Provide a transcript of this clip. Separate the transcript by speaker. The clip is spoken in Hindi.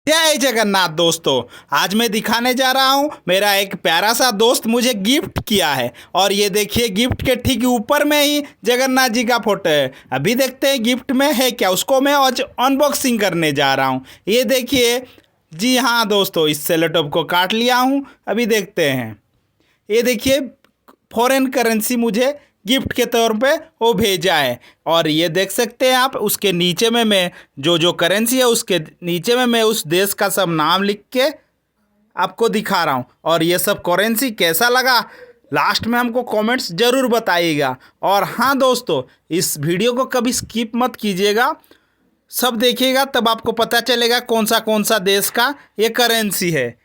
Speaker 1: जय जगन्नाथ दोस्तों। आज मैं दिखाने जा रहा हूँ, मेरा एक प्यारा सा दोस्त मुझे गिफ्ट किया है और ये देखिए गिफ्ट के ठीक ऊपर में ही जगन्नाथ जी का फोटो है। अभी देखते हैं गिफ्ट में है क्या, उसको मैं आज अनबॉक्सिंग करने जा रहा हूँ। ये देखिए, जी हाँ दोस्तों, इस सेलोटेप को काट लिया हूँ। अभी देखते हैं। ये देखिए, फॉरेन करेंसी मुझे गिफ्ट के तौर पे वो भेजा है और ये देख सकते हैं आप, उसके नीचे में मैं जो करेंसी है उसके नीचे में मैं उस देश का सब नाम लिख के आपको दिखा रहा हूँ। और ये सब करेंसी कैसा लगा लास्ट में हमको कमेंट्स ज़रूर बताइएगा। और हाँ दोस्तों, इस वीडियो को कभी स्किप मत कीजिएगा, सब देखिएगा, तब आपको पता चलेगा कौन सा देश का ये करेंसी है।